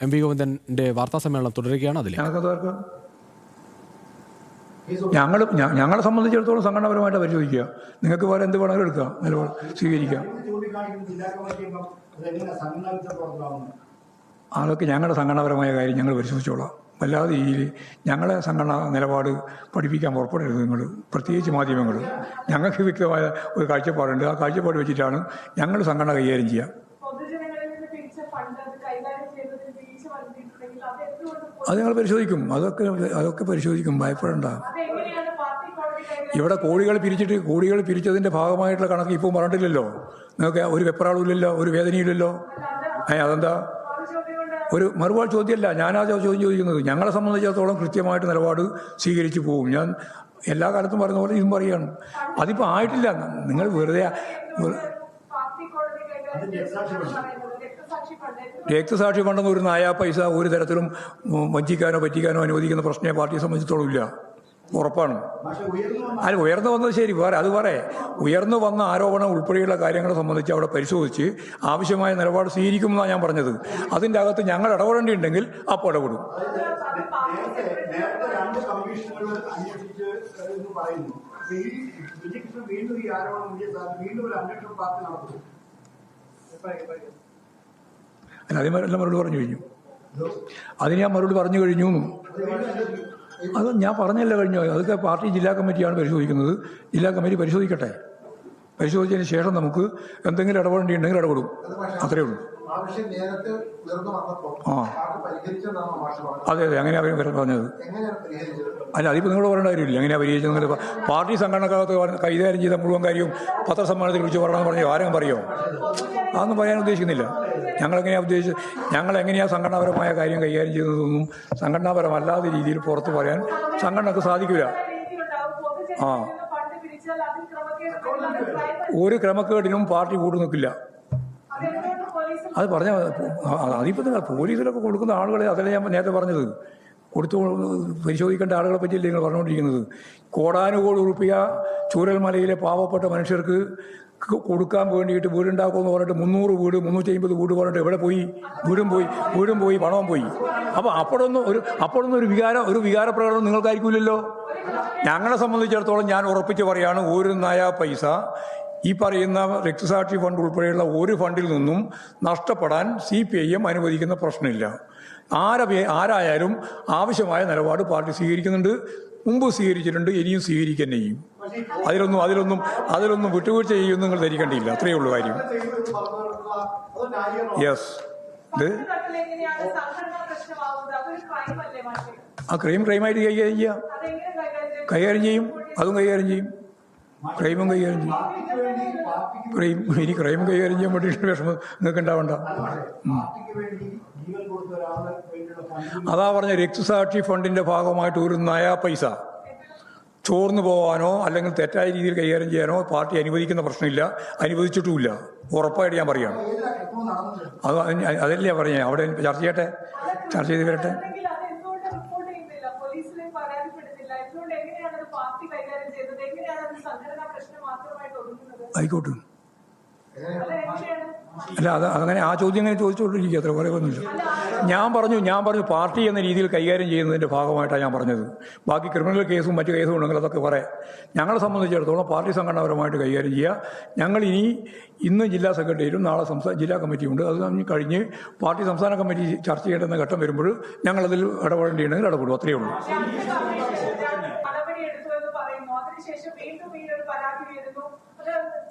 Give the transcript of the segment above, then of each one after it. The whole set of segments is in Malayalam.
എം വി ഗോവിന്ദന്റെ വാർത്താ സമ്മേളനം തുടരുകയാണ്. അതിൽ ഞങ്ങളെ സംബന്ധിച്ചിടത്തോളം സംഘടനാപരമായിട്ട് പരിശോധിക്കുക. നിങ്ങൾക്ക് വേറെ എന്ത് വേണമെങ്കിലും എടുക്കാം, നിലപാട് സ്വീകരിക്കാം. അതൊക്കെ ഞങ്ങളുടെ സംഘടനാപരമായ കാര്യം ഞങ്ങൾ പരിശോധിച്ചോളാം. വല്ലാതെ ഈ ഞങ്ങളെ സംഘടനാ നിലപാട് പഠിപ്പിക്കാൻ പുറപ്പെടരുത് നിങ്ങൾ, പ്രത്യേകിച്ച് മാധ്യമങ്ങൾ. ഞങ്ങൾക്ക് വ്യക്തമായ ഒരു കാഴ്ചപ്പാടുണ്ട്. ആ കാഴ്ചപ്പാട് വെച്ചിട്ടാണ് ഞങ്ങൾ സംഘടന കൈകാര്യം ചെയ്യുക. അത് ഞങ്ങൾ പരിശോധിക്കും. അതൊക്കെ പരിശോധിക്കും, ഭയപ്പെടേണ്ട. ഇവിടെ കോടികൾ പിരിച്ചതിൻ്റെ ഭാഗമായിട്ടുള്ള കണക്ക് ഇപ്പോൾ പറഞ്ഞിട്ടില്ലല്ലോ. നിങ്ങൾക്ക് ഒരു വെപ്രാളുമില്ലല്ലോ, ഒരു വേദനയില്ലല്ലോ. അതെന്താ ഒരു മറുപാട് ചോദ്യമല്ല. ഞാനാ ചോദ്യം ചോദിക്കുന്നത്. ഞങ്ങളെ സംബന്ധിച്ചിടത്തോളം കൃത്യമായിട്ട് നിലപാട് സ്വീകരിച്ചു പോകും. ഞാൻ എല്ലാ കാലത്തും പറയുന്ന പോലെ ഇതും പറയുകയാണ്. അതിപ്പോൾ ആയിട്ടില്ല. നിങ്ങൾ വെറുതെ രക്തസാക്ഷി ഫണ്ടെന്ന് ഒരു നായാ പൈസ ഒരു തരത്തിലും വഞ്ചിക്കാനോ പറ്റിക്കാനോ അനുവദിക്കുന്ന പ്രശ്നമേ പാർട്ടിയെ സംബന്ധിച്ചിടത്തോളം ഇല്ല. ഉറപ്പാണ്. അല്ല, ഉയർന്നു വന്നത് ശരി, വേറെ അത് പറയാം. ഉയർന്നു വന്ന ആരോപണം ഉൾപ്പെടെയുള്ള കാര്യങ്ങളെ സംബന്ധിച്ച് അവിടെ പരിശോധിച്ച് ആവശ്യമായ നിലപാട് സ്വീകരിക്കുമെന്നാണ് ഞാൻ പറഞ്ഞത്. അതിൻ്റെ അകത്ത് ഞങ്ങൾ ഇടപെടേണ്ടിയിട്ടുണ്ടെങ്കിൽ അപ്പോൾ ഇടപെടും. അല്ല, അതിനെല്ലാം മറുപടി പറഞ്ഞു കഴിഞ്ഞു. അതിന് ഞാൻ മറുപടി പറഞ്ഞു കഴിഞ്ഞു. അത് ഞാൻ പറഞ്ഞല്ല കഴിഞ്ഞോ. അതൊക്കെ പാർട്ടി ജില്ലാ കമ്മിറ്റിയാണ് പരിശോധിക്കുന്നത്. ജില്ലാ കമ്മിറ്റി പരിശോധിക്കട്ടെ. പരിശോധിച്ചതിന് ശേഷം നമുക്ക് എന്തെങ്കിലും ഇടപെടേണ്ടിയുണ്ടെങ്കിൽ ഇടപെടും. അത്രയേ ഉള്ളൂ. അതെ, അങ്ങനെയാ പറഞ്ഞത്. അല്ല, അതിപ്പോൾ നിങ്ങളോട് പറയേണ്ട കാര്യമില്ല. എങ്ങനെയാണ് പരിഹരിച്ചത്? പാർട്ടി സംഘടനക്കകത്ത് കൈകാര്യം ചെയ്ത മുഴുവൻ കാര്യവും പത്രസമ്മേളനത്തിൽ വിളിച്ച് പറയണമെന്ന് പറഞ്ഞാൽ ആരും പറയോ? അതൊന്നും പറയാൻ ഉദ്ദേശിക്കുന്നില്ല. ഞങ്ങളെങ്ങനെയാണ് സംഘടനാപരമായ കാര്യം കൈകാര്യം ചെയ്യുന്നതൊന്നും സംഘടനാപരമല്ലാത്ത രീതിയിൽ പുറത്ത് പറയാൻ സംഘടനക്ക് സാധിക്കില്ല. ഒരു ക്രമക്കേടിനും പാർട്ടി കൂട്ടു നിൽക്കില്ല. അത് പറഞ്ഞ അതിപ്പോൾ നിങ്ങൾ പോലീസിലൊക്കെ കൊടുക്കുന്ന ആളുകളെ, അതല്ലേ ഞാൻ നേരത്തെ പറഞ്ഞത്, കൊടുത്തു പരിശോധിക്കേണ്ട ആളുകളെ പറ്റിയല്ലേ നിങ്ങൾ പറഞ്ഞുകൊണ്ടിരിക്കുന്നത്. കോടാനുകോടി ഉറുപ്പിക ചൂരൽമലയിലെ പാവപ്പെട്ട മനുഷ്യർക്ക് കൊടുക്കാൻ വേണ്ടിയിട്ട് വീടുണ്ടാക്കുമെന്ന് പറഞ്ഞിട്ട് 300 വീട് 350 വീട് പറഞ്ഞിട്ട് എവിടെ പോയി? വീടും പോയി പണവും പോയി. അപ്പോൾ അപ്പോഴൊന്നും ഒരു വികാരപ്രകടനം നിങ്ങൾക്കായിരിക്കില്ലല്ലോ. ഞങ്ങളെ സംബന്ധിച്ചിടത്തോളം ഞാൻ ഉറപ്പിച്ച് പറയാണ്, ഒരു നയാ പൈസ ഈ പറയുന്ന രക്തസാക്ഷി ഫണ്ട് ഉൾപ്പെടെയുള്ള ഒരു ഫണ്ടിൽ നിന്നും നഷ്ടപ്പെടാൻ CPIM അനുവദിക്കുന്ന പ്രശ്നമില്ല. ആരായാലും ആവശ്യമായ നിലപാട് പാർട്ടി സ്വീകരിക്കുന്നുണ്ട്. മുമ്പ് സ്വീകരിച്ചിട്ടുണ്ട്, ഇനിയും സ്വീകരിക്കാൻ ചെയ്യും. അതിലൊന്നും വിട്ടുവീഴ്ച ചെയ്യുമെന്ന് നിങ്ങൾ ധരിക്കേണ്ടിയില്ല. അത്രയേ ഉള്ളൂ കാര്യം. യെസ്, ആ ക്രൈമായിട്ട് കൈകാര്യം ചെയ്യും. അതും കൈകാര്യം ചെയ്യും. ക്രൈമും കൈകാര്യം ചെയ്യും. ഇനി ക്രൈം കൈകാര്യം ചെയ്യാൻ വേണ്ടിയിട്ട് വിഷമം നിങ്ങൾക്ക് ഉണ്ടാവണ്ട. അതാ പറഞ്ഞ രക്തസാക്ഷി ഫണ്ടിന്റെ ഭാഗമായിട്ട് ഒരു നയാ പൈസ ചോർന്നു പോകാനോ അല്ലെങ്കിൽ തെറ്റായ രീതിയിൽ കൈകാര്യം ചെയ്യാനോ പാർട്ടി അനുവദിക്കുന്ന പ്രശ്നമില്ല, അനുവദിച്ചിട്ടുമില്ല. ഉറപ്പായിട്ട് ഞാൻ പറയുകയാണ്. അതല്ലേ പറഞ്ഞേ. അവിടെ ചർച്ച ചെയ്ത് വരട്ടെ. ആയിക്കോട്ടെ. അല്ല, അങ്ങനെ ആ ചോദ്യം അങ്ങനെ ചോദിച്ചുകൊണ്ടിരിക്കുക. അത്ര പറയുന്നില്ല. ഞാൻ പറഞ്ഞു പാർട്ടി എന്ന രീതിയിൽ കൈകാര്യം ചെയ്യുന്നതിൻ്റെ ഭാഗമായിട്ടാണ് ഞാൻ പറഞ്ഞത്. ബാക്കി ക്രിമിനൽ കേസും മറ്റു കേസും ഉണ്ടെങ്കിൽ അതൊക്കെ പറയാം. ഞങ്ങളെ സംബന്ധിച്ചിടത്തോളം പാർട്ടി സംഘടനാപരമായിട്ട് കൈകാര്യം ചെയ്യുക. ഞങ്ങൾ ഇന്ന് ജില്ലാ സെക്രട്ടറിയും നാളെ ജില്ലാ കമ്മിറ്റിയുണ്ട്. അത് കഴിഞ്ഞ് പാർട്ടി സംസ്ഥാന കമ്മിറ്റി ചർച്ച ചെയ്യേണ്ടുന്ന ഘട്ടം വരുമ്പോൾ ഞങ്ങളതിൽ ഇടപെടേണ്ടിയുണ്ടെങ്കിൽ ഇടപെടും. അത്രയേ ഉള്ളൂ.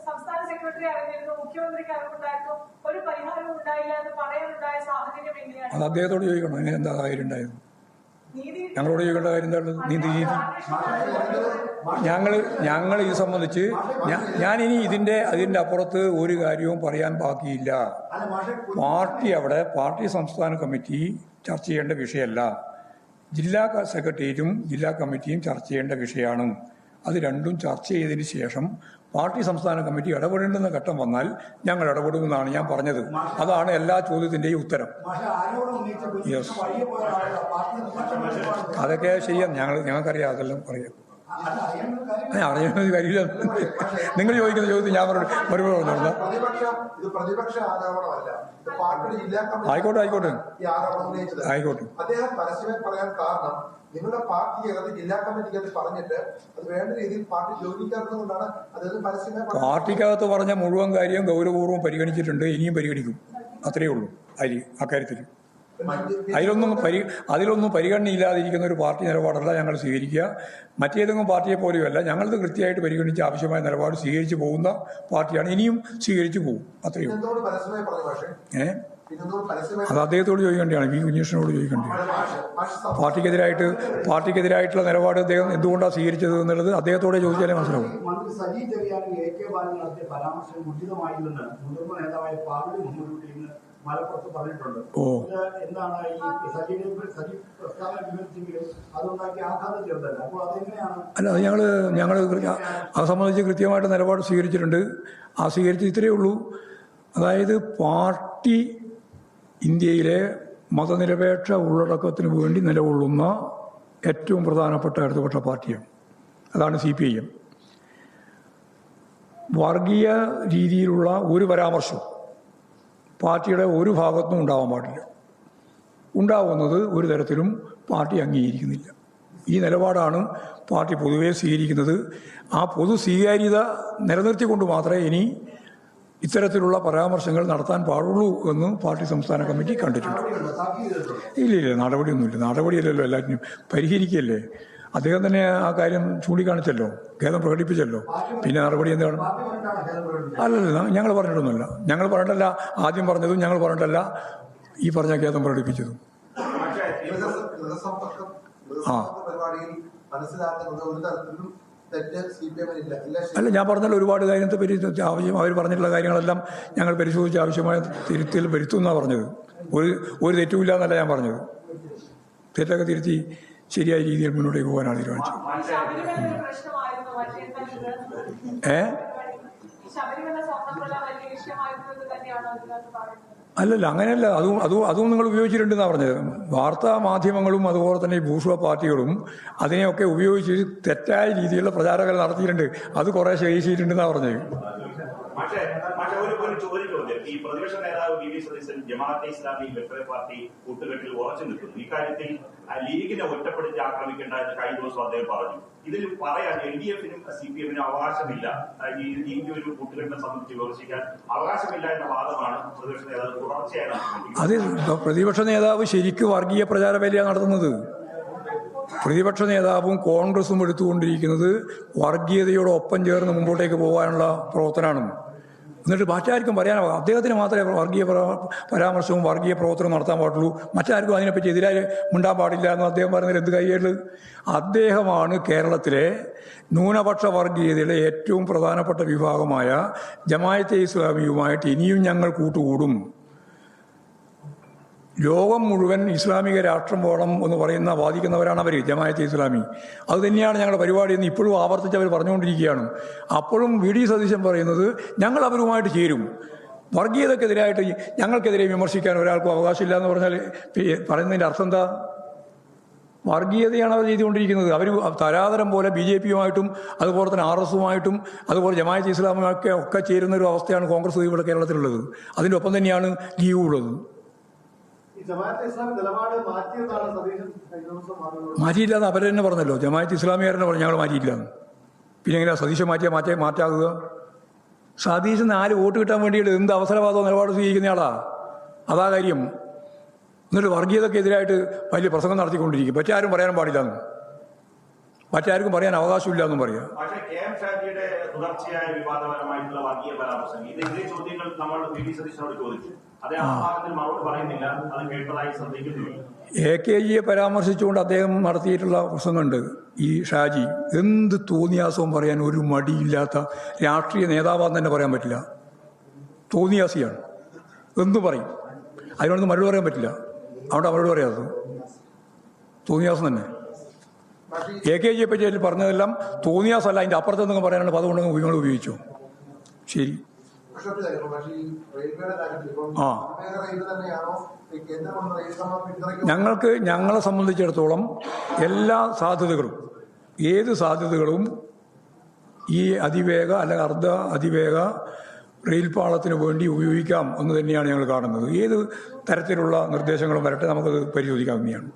സംസ്ഥാന സെക്രട്ടറി അറിഞ്ഞിരുന്നു, മുഖ്യമന്ത്രിക്ക് അറിവുണ്ടായിരുന്നു, ഒരു പരിഹാരവും ഉണ്ടായില്ല എന്ന് പറയാനുണ്ടായ സാഹചര്യം എങ്ങനെയാണ്? അത് അദ്ദേഹത്തോട് ചോദിക്കണം. അങ്ങനെ എന്താ കാര്യം ഉണ്ടായത്? ഞങ്ങളോട് ചോദിക്കേണ്ട കാര്യം എന്താണ്? നീതി ഞങ്ങൾ ഇത് സംബന്ധിച്ച് ഞാനിനി അതിൻ്റെ അപ്പുറത്ത് ഒരു കാര്യവും പറയാൻ ബാക്കിയില്ല. പാർട്ടി സംസ്ഥാന കമ്മിറ്റി ചർച്ച ചെയ്യേണ്ട വിഷയമല്ല. ജില്ലാ സെക്രട്ടേറിയറ്റും ജില്ലാ കമ്മിറ്റിയും ചർച്ച ചെയ്യേണ്ട വിഷയമാണ്. അത് രണ്ടും ചർച്ച ചെയ്തതിന് ശേഷം പാർട്ടി സംസ്ഥാന കമ്മിറ്റി ഇടപെടേണ്ടുന്ന ഘട്ടം വന്നാൽ ഞങ്ങൾ ഇടപെടുമെന്നാണ് ഞാൻ പറഞ്ഞത്. അതാണ് എല്ലാ ചോദ്യത്തിൻ്റെയും ഉത്തരം. യെസ്, അതൊക്കെ ശരിയാണ്. ഞങ്ങൾക്കറിയാം. അതെല്ലാം പറയാം. അറിയാൻ കാര്യമില്ല. നിങ്ങൾ ചോദിക്കുന്ന ചോദ്യത്തിൽ ഞാൻ മറുപടി പറഞ്ഞു. പ്രതിപക്ഷ ആരോപണമല്ല, പാർട്ടിയുടെ ജില്ലാ കമ്മിറ്റി ആയിക്കോട്ടെ ആയിക്കോട്ടെ ഈ ആരോപണം ഉന്നയിച്ചത്. ആയിക്കോട്ടെ. അദ്ദേഹം പരസ്യമായി പറയാൻ കാരണം നിങ്ങളുടെ പാർട്ടിക്കകത്ത് ജില്ലാ കമ്മിറ്റിക്കകത്ത് പറഞ്ഞിട്ട് അത് വേണ്ട രീതിയിൽ പാർട്ടി ജോലിക്കാത്തതുകൊണ്ടാണ് അദ്ദേഹം പരസ്യമായി. പാർട്ടിക്കകത്ത് പറഞ്ഞ മുഴുവൻ കാര്യം ഗൗരവപൂർവ്വം പരിഗണിച്ചിട്ടുണ്ട്, ഇനിയും പരിഗണിക്കും. അത്രയേ ഉള്ളൂ അക്കാര്യത്തിൽ. അതിലൊന്നും പരിഗണനയില്ലാതിരിക്കുന്ന ഒരു പാർട്ടി നിലപാടല്ല ഞങ്ങൾ സ്വീകരിക്കുക. മറ്റേതെങ്കിലും പാർട്ടിയെ പോലെയുമല്ല. ഞങ്ങളത് കൃത്യമായിട്ട് പരിഗണിച്ച് ആവശ്യമായ നിലപാട് സ്വീകരിച്ചു പോകുന്ന പാർട്ടിയാണ്, ഇനിയും സ്വീകരിച്ചു പോകും. അത്രയേ ഉള്ളൂ. അത് അദ്ദേഹത്തോട് ചോദിക്കേണ്ടതാണ്, വി കുഞ്ഞീഷ്ണനോട് ചോദിക്കേണ്ടതാണ്. പാർട്ടിക്കെതിരായിട്ടുള്ള നിലപാട് അദ്ദേഹം എന്തുകൊണ്ടാണ് സ്വീകരിച്ചത് എന്നുള്ളത് അദ്ദേഹത്തോടെ ചോദിച്ചാലേ മനസ്സിലാവും. മന്ത്രി സജി ചെറിയാനും എ കെ ബാലൻ നടത്തിയ പരാമർശം ഉചിതമായില്ലെന്ന് മുതിർന്ന നേതാവായ പാർട്ടി മുഹമ്മദ് ഇന്ന് മലപ്പുറത്ത് പറഞ്ഞിട്ടുണ്ട്. എന്താണ് ഈ സജി പ്രസ്താവന വിമർശിച്ചെങ്കിലും അതുണ്ടാക്കിയ ആഘാതം ചെറുതല്ല. അപ്പോൾ അതെങ്ങനെയാണ്? അല്ല, അത് ഞങ്ങൾ അത് സംബന്ധിച്ച് കൃത്യമായിട്ട് നിലപാട് സ്വീകരിച്ചിട്ടുണ്ട്. ആ സ്വീകരിച്ച് ഇത്രയേ ഉള്ളൂ. അതായത് പാർട്ടി ഇന്ത്യയിലെ മതനിരപേക്ഷ ഉള്ളടക്കത്തിന് വേണ്ടി നിലകൊള്ളുന്ന ഏറ്റവും പ്രധാനപ്പെട്ട ഇടതുപക്ഷ പാർട്ടിയാണ്. അതാണ് CPIM. വർഗീയ രീതിയിലുള്ള ഒരു പരാമർശം പാർട്ടിയുടെ ഒരു ഭാഗത്തും ഉണ്ടാവാൻ പാടില്ല. ഉണ്ടാവുന്നത് ഒരു തരത്തിലും പാർട്ടി അംഗീകരിക്കുന്നില്ല. ഈ നിലപാടാണ് പാർട്ടി പൊതുവെ സ്വീകരിക്കുന്നത്. ആ പൊതു സ്വീകാര്യത നിലനിർത്തിക്കൊണ്ട് മാത്രമേ ഇനി ഇത്തരത്തിലുള്ള പരാമർശങ്ങൾ നടത്താൻ പാടുള്ളൂ എന്ന് പാർട്ടി സംസ്ഥാന കമ്മിറ്റി കണ്ടിട്ടുണ്ട്. ഇല്ല, നടപടിയൊന്നുമില്ല. നടപടിയല്ലല്ലോ, എല്ലാറ്റിനും പരിഹരിക്കുകയല്ലേ. അദ്ദേഹം തന്നെ ആ കാര്യം ചൂണ്ടിക്കാണിച്ചല്ലോ, ഖേദം പ്രകടിപ്പിച്ചല്ലോ. പിന്നെ നടപടി എന്താണ്? അല്ലല്ല, ഞങ്ങൾ പറഞ്ഞിട്ടൊന്നുമില്ല. ഞങ്ങൾ പറഞ്ഞിട്ടല്ല ആദ്യം പറഞ്ഞതും, ഞങ്ങൾ പറഞ്ഞിട്ടല്ല ഈ പറഞ്ഞ ഖേദം പ്രകടിപ്പിച്ചതും. അല്ല, ഞാൻ പറഞ്ഞല്ലോ ഒരുപാട് കാര്യത്തെ പറ്റി ആവശ്യം അവർ പറഞ്ഞിട്ടുള്ള കാര്യങ്ങളെല്ലാം ഞങ്ങൾ പരിശോധിച്ച് ആവശ്യമായ തിരുത്തൽ വരുത്തും എന്നാണ് പറഞ്ഞത്. ഒരു തെറ്റുമില്ല എന്നല്ല ഞാൻ പറഞ്ഞത്. തെറ്റൊക്കെ തിരുത്തി ശരിയായ രീതിയിൽ മുന്നോട്ടേക്ക് പോകാനാണ് തീരുമാനിച്ചത്. അല്ലല്ല, അങ്ങനെയല്ല. അതും നിങ്ങൾ ഉപയോഗിച്ചിട്ടുണ്ടെന്നാണ് പറഞ്ഞത്. വാർത്താ മാധ്യമങ്ങളും അതുപോലെ തന്നെ ബൂർഷ്വ പാർട്ടികളും അതിനെയൊക്കെ ഉപയോഗിച്ച് തെറ്റായ രീതിയിലുള്ള പ്രചാരങ്ങൾ നടത്തിയിട്ടുണ്ട്. അത് കുറേ ശേഷിച്ചിട്ടുണ്ടെന്നാണ് പറഞ്ഞത്. ഈ പ്രതിപക്ഷ നേതാവ് V D Satheesan Jamaat e Islami welfare party കൂട്ടുകെട്ടിൽ ഉറച്ചു നിൽക്കുന്നു. ഇക്കാര്യത്തിൽ ലീഗിനെ ഒറ്റപ്പെടുത്തി ആക്രമിക്കേണ്ട എന്ന് കഴിഞ്ഞ ദിവസം അദ്ദേഹം പറഞ്ഞു. ഇതിൽ പറയാൻ LDF-നും CPM-നും അവകാശമില്ല, ഈ ഒരു കൂട്ടുകെട്ടിനെ സംബന്ധിച്ച് വിമർശിക്കാൻ അവകാശമില്ല എന്ന വാദമാണ് പ്രതിപക്ഷ നേതാവ് തുടർച്ചയായി നടത്തുന്നത്. അത് പ്രതിപക്ഷ നേതാവ് ശരിക്കും വർഗീയ പ്രചാരവേലയാണ് നടത്തുന്നത്. പ്രതിപക്ഷ നേതാവും കോൺഗ്രസും എടുത്തുകൊണ്ടിരിക്കുന്നത് വർഗീയതയോടൊപ്പം ചേർന്ന് മുമ്പോട്ടേക്ക് പോകാനുള്ള പ്രവർത്തനമാണ്. എന്നിട്ട് മറ്റാർക്കും പറയാനാവും. അദ്ദേഹത്തിന് മാത്രമേ വർഗീയ പരാമർശവും വർഗീയ പ്രവർത്തനവും നടത്താൻ പാടുള്ളൂ, മറ്റാർക്കും അതിനെപ്പറ്റി എതിരായി മിണ്ടാൻ പാടില്ല എന്ന് അദ്ദേഹം പറയുന്നതിൽ എന്ത് കൈയ്യുള്ളത്? അദ്ദേഹമാണ് കേരളത്തിലെ ന്യൂനപക്ഷ വർഗീയതയുടെ ഏറ്റവും പ്രധാനപ്പെട്ട വിഭാഗമായ ജമാഅത്തെ ഇസ്ലാമിയുമായിട്ട് ഇനിയും ഞങ്ങൾ കൂട്ടുകൂടും. ലോകം മുഴുവൻ ഇസ്ലാമിക രാഷ്ട്രം വേണം എന്ന് വാദിക്കുന്നവരാണ് അവർ, ജമാഅത്തെ ഇസ്ലാമി. അത് തന്നെയാണ് ഞങ്ങളുടെ പരിപാടി എന്ന് ഇപ്പോഴും ആവർത്തിച്ച് അവർ പറഞ്ഞുകൊണ്ടിരിക്കുകയാണ്. അപ്പോഴും വി ഡി സതീശൻ പറയുന്നത് ഞങ്ങൾ അവരുമായിട്ട് ചേരും. വർഗീയതക്കെതിരായിട്ട് ഞങ്ങൾക്കെതിരെ വിമർശിക്കാൻ ഒരാൾക്കും അവകാശമില്ല എന്ന് പറഞ്ഞാൽ പറയുന്നതിൻ്റെ അർത്ഥം എന്താ? വർഗീയതയാണ് അവർ ചെയ്തുകൊണ്ടിരിക്കുന്നത്. അവർ തരാതരം പോലെ BJP-യുമായിട്ടും അതുപോലെ തന്നെ RS-ഉമായിട്ടും അതുപോലെ ജമാഅത്തെ ഇസ്ലാമുമൊക്കെ ഒക്കെ ചേരുന്ന ഒരു അവസ്ഥയാണ് കോൺഗ്രസ് ഇവിടെ കേരളത്തിലുള്ളത്. അതിൻ്റെ ഒപ്പം തന്നെയാണ് ലീഗ് ഉള്ളത്. മാറ്റിയില്ലാന്ന് അവർ തന്നെ പറഞ്ഞല്ലോ. ജമാഅത്തെ ഇസ്ലാമികാർ തന്നെ പറഞ്ഞു ഞങ്ങൾ മാറ്റിയില്ലാന്ന്. പിന്നെ എങ്ങനെയാണ് സതീശൻ മാറ്റാകുക? സതീശൻ 4 വോട്ട് കിട്ടാൻ വേണ്ടിയിട്ട് എന്ത് അവസരവാദവും നിലപാട് സ്വീകരിക്കുന്നയാളാ. അതാ കാര്യം. എന്നിട്ട് വർഗീയതക്കെതിരായിട്ട് വലിയ പ്രസംഗം നടത്തിക്കൊണ്ടിരിക്കും. മറ്റാരും പറയാൻ പാടില്ലെന്ന്, മറ്റാർക്കും പറയാൻ അവകാശമില്ല എന്നും പറയാം. പക്ഷേ KM ഷാജിയുടെ തുടർച്ചയായ വിവാദപരമായിട്ടുള്ള വർഗീയ പരാമർശം ഇതേ ചോദ്യങ്ങൾ നമ്മൾ വി ഡി സതീശനോട് ചോദിച്ചു. അദ്ദേഹം ആ ഭാഗത്തിൽ മറുപടി പറയുന്നില്ല, അത് കേട്ടതായി ശ്രദ്ധിക്കുന്നില്ല. AKGയെ പരാമർശിച്ചുകൊണ്ട് അദ്ദേഹം നടത്തിയിട്ടുള്ള പ്രസംഗമുണ്ട്. ഈ ഷാജി എന്ത് തോന്നിയാസവും പറയാൻ ഒരു മടിയില്ലാത്ത രാഷ്ട്രീയ നേതാവാന്ന് തന്നെ പറയാൻ പറ്റില്ല. തോന്നിയാസിയാണ്, എന്തും പറയും. അതിനോടൊന്നും മറുപടി പറയാൻ പറ്റില്ല. അവിടെ മറുപടി പറയാത്തത് തോന്നിയാസം തന്നെ. AKGയെ പറ്റി പറഞ്ഞതെല്ലാം തോന്നിയാസല്ല, അതിൻ്റെ അപ്പുറത്ത് എന്തെങ്കിലും പറയാനുള്ള പദം ഉണ്ടെങ്കിൽ നിങ്ങൾ ഉപയോഗിച്ചു. ശരി. ഞങ്ങളെ സംബന്ധിച്ചിടത്തോളം എല്ലാ സാധ്യതകളും ഏത് സാധ്യതകളും ഈ അതിവേഗ അല്ലെങ്കിൽ അർദ്ധ അതിവേഗ റെയിൽപാളത്തിന് വേണ്ടി ഉപയോഗിക്കാം എന്ന് തന്നെയാണ് ഞങ്ങൾ കാണുന്നത്. ഏത് തരത്തിലുള്ള നിർദ്ദേശങ്ങളും വരട്ടെ, നമുക്കത് പരിശോധിക്കാവുന്നതാണ്.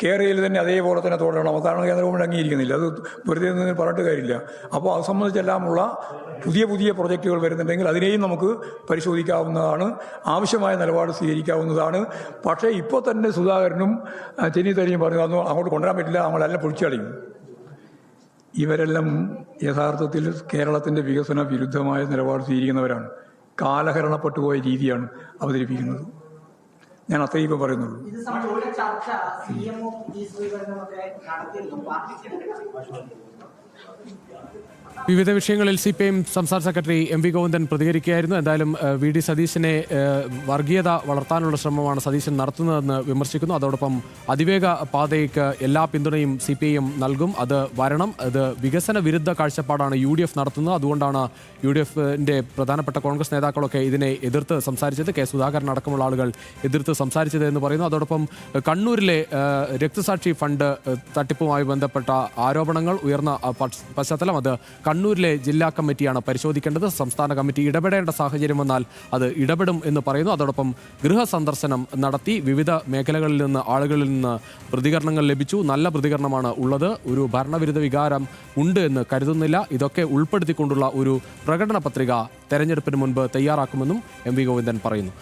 കേരളയിൽ തന്നെ അതേപോലെ തന്നെ തുടരണം. കാരണം കേന്ദ്ര ഗവൺമെൻറ് അംഗീകരിക്കുന്നില്ല, അത് വെറുതെ നിന്ന് പറഞ്ഞിട്ട് കാര്യമില്ല. അപ്പോൾ അത് സംബന്ധിച്ചെല്ലാമുള്ള പുതിയ പ്രൊജക്റ്റുകൾ വരുന്നുണ്ടെങ്കിൽ അതിനെയും നമുക്ക് പരിശോധിക്കാവുന്നതാണ്, ആവശ്യമായ നിലപാട് സ്വീകരിക്കാവുന്നതാണ്. പക്ഷേ ഇപ്പോൾ തന്നെ സുധാകരനും ചെന്നിത്തലയും പറഞ്ഞു അതൊന്നും അങ്ങോട്ട് കൊണ്ടുവരാൻ പറ്റില്ല, നമ്മളെല്ലാം പൊളിച്ചു കളയും. ഇവരെല്ലാം യഥാർത്ഥത്തിൽ കേരളത്തിൻ്റെ വികസന വിരുദ്ധമായ നിലപാട് സ്വീകരിക്കുന്നവരാണ്. കാലഹരണപ്പെട്ടു പോയ രീതിയാണ് അവതരിപ്പിക്കുന്നത്. ഞാൻ അത്രയും ഇപ്പം പറയുന്നുള്ളൂ. ഇത് സംബന്ധിച്ച ചർച്ച സിഎംഒ പി ശ്രീധരനുമൊക്കെ നടത്തിയിരുന്നു പാർട്ടിക്ക്. വിവിധ വിഷയങ്ങളിൽ CPIM സംസ്ഥാന സെക്രട്ടറി MV ഗോവിന്ദൻ പ്രതികരിക്കുകയായിരുന്നു. എന്തായാലും VD സതീശനെ വർഗീയത വളർത്താനുള്ള ശ്രമമാണ് സതീശൻ നടത്തുന്നതെന്ന് വിമർശിക്കുന്നു. അതോടൊപ്പം അതിവേഗ പാതയ്ക്ക് എല്ലാ പിന്തുണയും CPIM നൽകും, അത് വരണം. അത് വികസന വിരുദ്ധ കാഴ്ചപ്പാടാണ് UDF നടത്തുന്നത്. അതുകൊണ്ടാണ് UDFന്റെ പ്രധാനപ്പെട്ട കോൺഗ്രസ് നേതാക്കളൊക്കെ ഇതിനെ എതിർത്ത് സംസാരിച്ചത്. കെ സുധാകരൻ അടക്കമുള്ള ആളുകൾ എതിർത്ത് സംസാരിച്ചത് എന്ന് പറയുന്നു. അതോടൊപ്പം കണ്ണൂരിലെ രക്തസാക്ഷി ഫണ്ട് തട്ടിപ്പുമായി ബന്ധപ്പെട്ട ആരോപണങ്ങൾ ഉയർന്ന പശ്ചാത്തലം അത് കണ്ണൂരിലെ ജില്ലാ കമ്മിറ്റിയാണ് പരിശോധിക്കേണ്ടത്. സംസ്ഥാന കമ്മിറ്റി ഇടപെടേണ്ട സാഹചര്യം വന്നാൽ അത് ഇടപെടും എന്ന് പറയുന്നു. അതോടൊപ്പം ഗൃഹ സന്ദർശനം നടത്തി വിവിധ മേഖലകളിൽ നിന്ന് ആളുകളിൽ നിന്ന് പ്രതികരണങ്ങൾ ലഭിച്ചു. നല്ല പ്രതികരണമാണ് ഉള്ളത്. ഒരു ഭരണവിരുദ്ധ വികാരം ഉണ്ട് എന്ന് കരുതുന്നില്ല. ഇതൊക്കെ ഉൾപ്പെടുത്തിക്കൊണ്ടുള്ള ഒരു പ്രകടന പത്രിക തെരഞ്ഞെടുപ്പിന് മുൻപ് തയ്യാറാക്കുമെന്നും MV ഗോവിന്ദൻ പറയുന്നു.